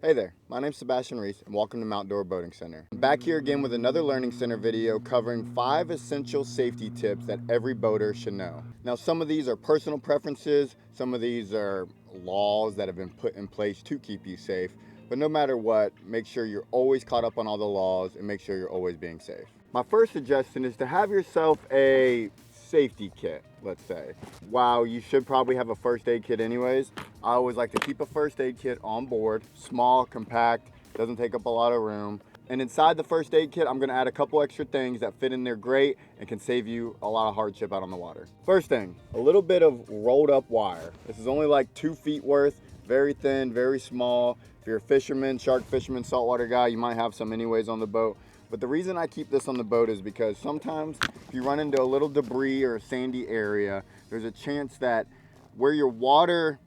Hey there, my name's Sebastian Reese and welcome to Mount Dora Boating Center. I'm back here again with another Learning Center video covering 5 essential safety tips that every boater should know. Now some of these are personal preferences, some of these are laws that have been put in place to keep you safe, but no matter what, make sure you're always caught up on all the laws and make sure you're always being safe. My first suggestion is to have yourself a safety kit, let's say. While you should probably have a first aid kit anyways, I always like to keep a first aid kit on board, small, compact, doesn't take up a lot of room. And inside the first aid kit, I'm gonna add a couple extra things that fit in there great and can save you a lot of hardship out on the water. First thing, a little bit of rolled up wire. This is only like 2 feet worth, very thin, very small. If you're a fisherman, shark fisherman, saltwater guy, you might have some anyways on the boat. But the reason I keep this on the boat is because sometimes if you run into a little debris or a sandy area, there's a chance that where your water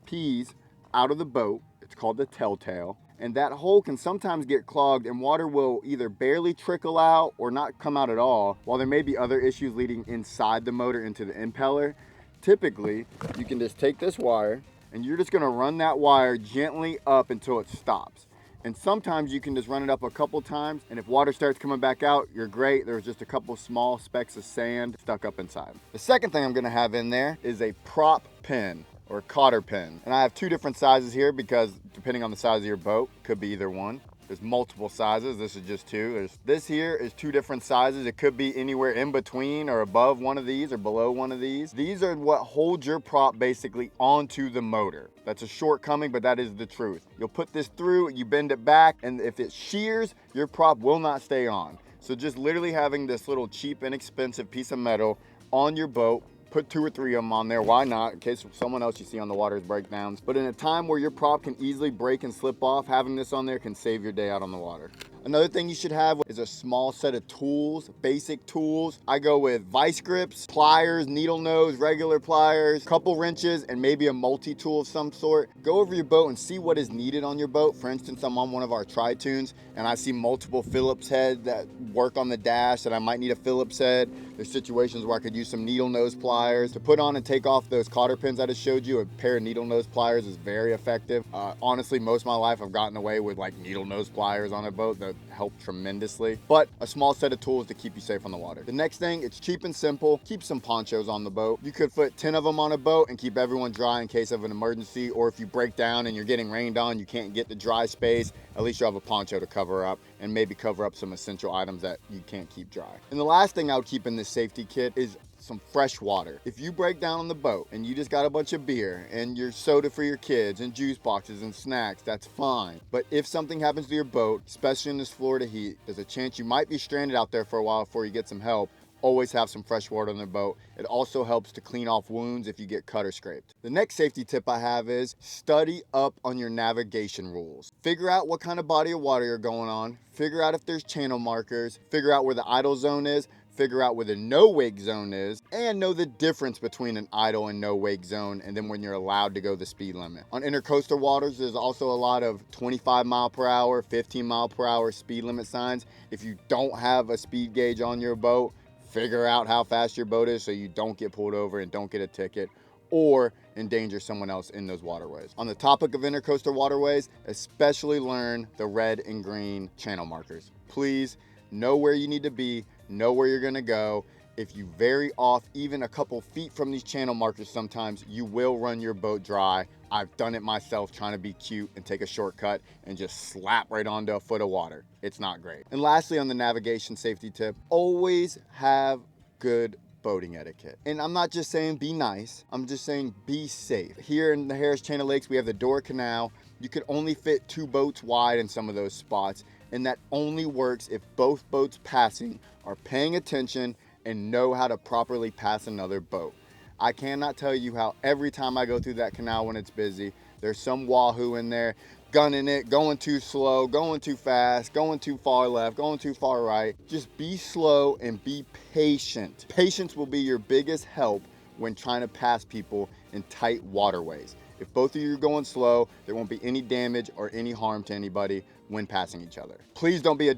pees out of the boat, it's called the telltale, and that hole can sometimes get clogged and water will either barely trickle out or not come out at all, while there may be other issues leading inside the motor into the impeller. Typically, you can just take this wire and you're just gonna run that wire gently up until it stops. And sometimes you can just run it up a couple times, and if water starts coming back out, you're great. There's just a couple small specks of sand stuck up inside. The second thing I'm gonna have in there is a prop pin or cotter pin. And I have 2 different sizes here because depending on the size of your boat, could be either one. There's multiple sizes, this is just 2. This here is 2 different sizes. It could be anywhere in between or above one of these or below one of these. These are what hold your prop basically onto the motor. That's a shortcoming, but that is the truth. You'll put this through, you bend it back, and if it shears, your prop will not stay on. So just literally having this little cheap, inexpensive piece of metal on your boat, put 2 or 3 of them on there, why not, in case someone else you see on the water's breakdowns. But in a time where your prop can easily break and slip off, having this on there can save your day out on the water. Another thing you should have is a small set of tools, basic tools. I go with vice grips, pliers, needle nose, regular pliers, couple wrenches, and maybe a multi-tool of some sort. Go over your boat and see what is needed on your boat. For instance, I'm on one of our tri-tunes and I see multiple Phillips heads that work on the dash that I might need a Phillips head. There's situations where I could use some needle nose pliers. To put on and take off those cotter pins I just showed you, a pair of needle nose pliers is very effective. Honestly, most of my life I've gotten away with like needle nose pliers on a boat that help tremendously, but a small set of tools to keep you safe on the water. The next thing, it's cheap and simple. Keep some ponchos on the boat. You could put 10 of them on a boat and keep everyone dry in case of an emergency, or if you break down and you're getting rained on, you can't get the dry space, at least you have a poncho to cover up and maybe cover up some essential items that you can't keep dry. And the last thing I would keep in this safety kit is some fresh water. If you break down on the boat and you just got a bunch of beer and your soda for your kids and juice boxes and snacks, that's fine. But if something happens to your boat, especially in this Florida heat, there's a chance you might be stranded out there for a while before you get some help. Always have some fresh water on the boat. It also helps to clean off wounds if you get cut or scraped. The next safety tip I have is study up on your navigation rules. Figure out what kind of body of water you're going on, figure out if there's channel markers, figure out where the idle zone is, figure out where the no wake zone is, and know the difference between an idle and no wake zone, and then when you're allowed to go the speed limit. On intercoastal waters, there's also a lot of 25 mile per hour, 15 mile per hour speed limit signs. If you don't have a speed gauge on your boat, figure out how fast your boat is so you don't get pulled over and don't get a ticket or endanger someone else in those waterways. On the topic of intercoastal waterways, especially learn the red and green channel markers. Please know where you need to be, know where you're gonna go. If you vary off even a couple feet from these channel markers, sometimes you will run your boat dry. I've done it myself trying to be cute and take a shortcut and just slap right onto a foot of water. It's not great. And lastly, on the navigation safety tip, always have good boating etiquette. And I'm not just saying be nice, I'm just saying be safe. Here in the Harris Chain of Lakes, we have the Dora Canal. You could only fit 2 boats wide in some of those spots, and that only works if both boats passing are paying attention and know how to properly pass another boat. I cannot tell you how every time I go through that canal when it's busy, there's some wahoo in there gunning it, going too slow, going too fast, going too far left, going too far right. Just be slow and be patient. Patience will be your biggest help when trying to pass people in tight waterways. If both of you are going slow, there won't be any damage or any harm to anybody when passing each other. Please don't be a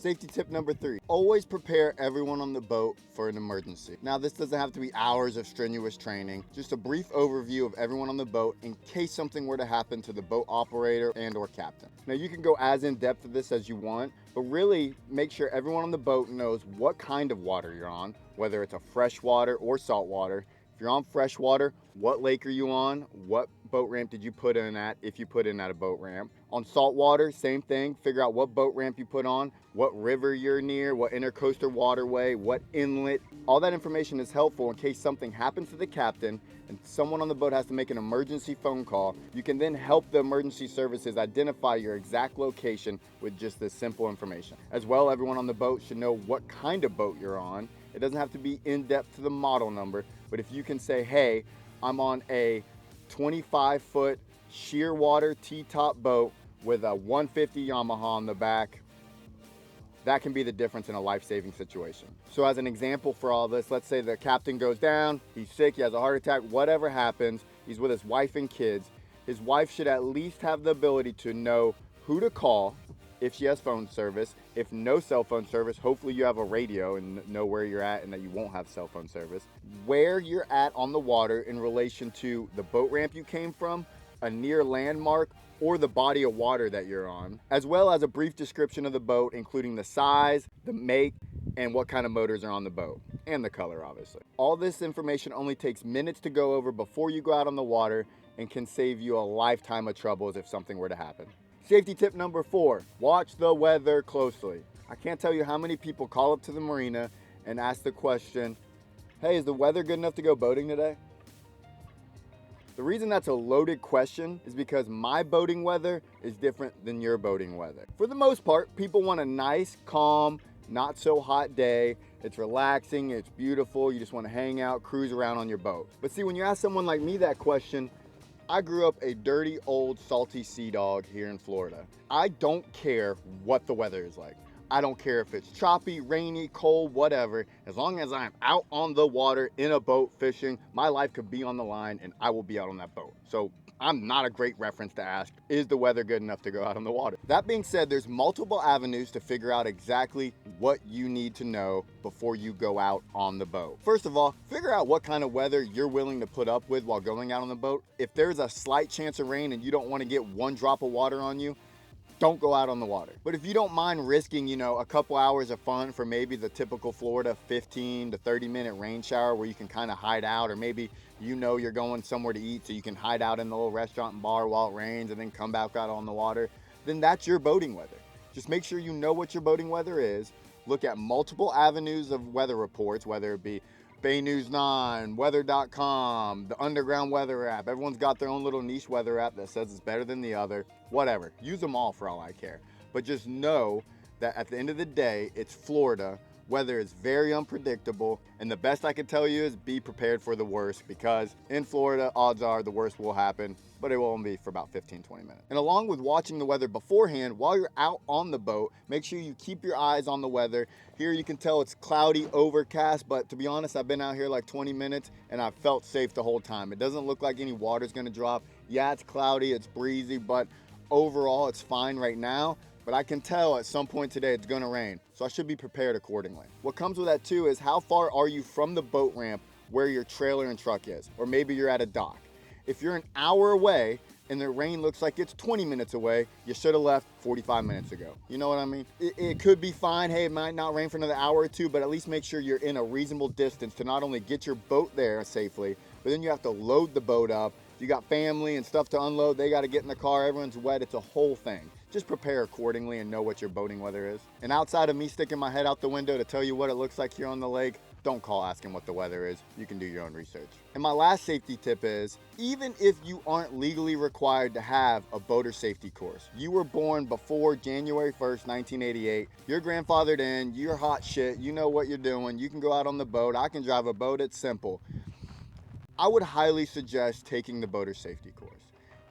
Safety tip number 3, always prepare everyone on the boat for an emergency. Now, this doesn't have to be hours of strenuous training, just a brief overview of everyone on the boat in case something were to happen to the boat operator and or captain. Now, you can go as in depth with this as you want, but really make sure everyone on the boat knows what kind of water you're on, whether it's a freshwater or saltwater. If you're on freshwater, what lake are you on? What boat ramp did you put in at, if you put in at a boat ramp? On saltwater, same thing. Figure out what boat ramp you put on, what river you're near, what intercoastal waterway, what inlet. All that information is helpful in case something happens to the captain and someone on the boat has to make an emergency phone call. You can then help the emergency services identify your exact location with just this simple information. As well, everyone on the boat should know what kind of boat you're on. It doesn't have to be in depth to the model number, but if you can say, hey, I'm on a 25-foot sheer water T-top boat with a 150 Yamaha on the back, that can be the difference in a life-saving situation. So as an example for all this, let's say the captain goes down, he's sick, he has a heart attack, whatever happens, he's with his wife and kids. His wife should at least have the ability to know who to call if she has phone service. If no cell phone service, hopefully you have a radio and know where you're at and that you won't have cell phone service. Where you're at on the water in relation to the boat ramp you came from, a near landmark, or the body of water that you're on, as well as a brief description of the boat, including the size, the make, and what kind of motors are on the boat, and the color, obviously. All this information only takes minutes to go over before you go out on the water and can save you a lifetime of troubles if something were to happen. Safety tip number 4, watch the weather closely. I can't tell you how many people call up to the marina and ask the question, hey, is the weather good enough to go boating today? The reason that's a loaded question is because my boating weather is different than your boating weather. For the most part, people want a nice, calm, not so hot day. It's relaxing, it's beautiful, you just want to hang out, cruise around on your boat. But see, when you ask someone like me that question, I grew up a dirty, old, salty sea dog here in Florida. I don't care what the weather is like. I don't care if it's choppy, rainy, cold, whatever. As long as I'm out on the water in a boat fishing, my life could be on the line and I will be out on that boat. So I'm not a great reference to ask, is the weather good enough to go out on the water? That being said, there's multiple avenues to figure out exactly what you need to know before you go out on the boat. First of all, figure out what kind of weather you're willing to put up with while going out on the boat. If there's a slight chance of rain and you don't want to get one drop of water on you, don't go out on the water. But if you don't mind risking, a couple hours of fun for maybe the typical Florida 15 to 30 minute rain shower where you can kind of hide out, or maybe you're going somewhere to eat so you can hide out in the little restaurant and bar while it rains and then come back out on the water, then that's your boating weather. Just make sure you know what your boating weather is. Look at multiple avenues of weather reports, whether it be Bay News 9, weather.com, the underground weather app. Everyone's got their own little niche weather app that says it's better than the other. Whatever, use them all for all I care. But just know that at the end of the day, it's Florida. Weather is very unpredictable, and the best I can tell you is be prepared for the worst, because in Florida, odds are the worst will happen, but it will only be for about 15-20 minutes. And along with watching the weather beforehand, while you're out on the boat, make sure you keep your eyes on the weather. Here you can tell it's cloudy, overcast, but to be honest, I've been out here like 20 minutes and I've felt safe the whole time. It doesn't look like any water's gonna drop. Yeah, it's cloudy, it's breezy, but overall it's fine right now. But I can tell at some point today it's gonna rain, so I should be prepared accordingly. What comes with that too is how far are you from the boat ramp where your trailer and truck is, or maybe you're at a dock. If you're an hour away and the rain looks like it's 20 minutes away, you should have left 45 minutes ago. You know what I mean? It could be fine, hey, it might not rain for another hour or two, but at least make sure you're in a reasonable distance to not only get your boat there safely, but then you have to load the boat up. If you got family and stuff to unload, they gotta get in the car, everyone's wet, it's a whole thing. Just prepare accordingly and know what your boating weather is. And outside of me sticking my head out the window to tell you what it looks like here on the lake, don't call asking what the weather is. You can do your own research. And my last safety tip is, even if you aren't legally required to have a boater safety course, you were born before January 1st, 1988, you're grandfathered in, you're hot shit, you know what you're doing, you can go out on the boat, I can drive a boat, it's simple. I would highly suggest taking the boater safety course.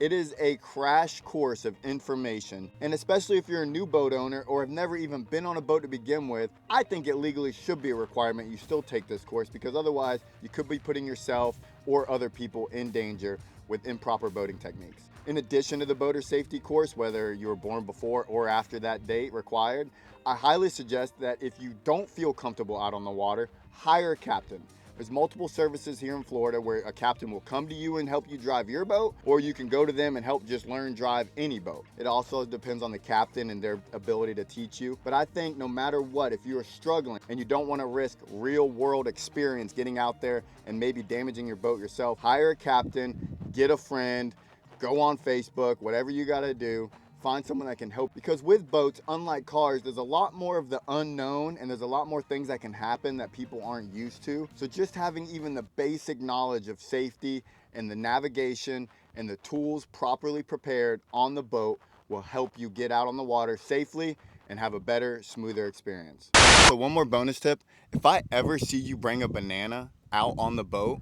It is a crash course of information, and especially if you're a new boat owner or have never even been on a boat to begin with, I think it legally should be a requirement you still take this course, because otherwise you could be putting yourself or other people in danger with improper boating techniques. In addition to the boater safety course, whether you were born before or after that date required, I highly suggest that if you don't feel comfortable out on the water, hire a captain. There's multiple services here in Florida where a captain will come to you and help you drive your boat, or you can go to them and help just learn drive any boat. It also depends on the captain and their ability to teach you. But I think no matter what, if you are struggling and you don't want to risk real world experience getting out there and maybe damaging your boat yourself, hire a captain, get a friend, go on Facebook, whatever you got to do. Find someone that can help, because with boats, unlike cars, there's a lot more of the unknown and there's a lot more things that can happen that people aren't used to. So just having even the basic knowledge of safety and the navigation and the tools properly prepared on the boat will help you get out on the water safely and have a better, smoother experience. So one more bonus tip, if I ever see you bring a banana out on the boat,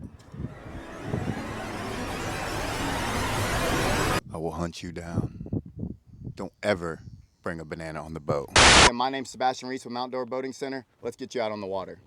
I will hunt you down. Don't ever bring a banana on the boat. My name's Sebastian Reese with Dora Boating Center. Let's get you out on the water.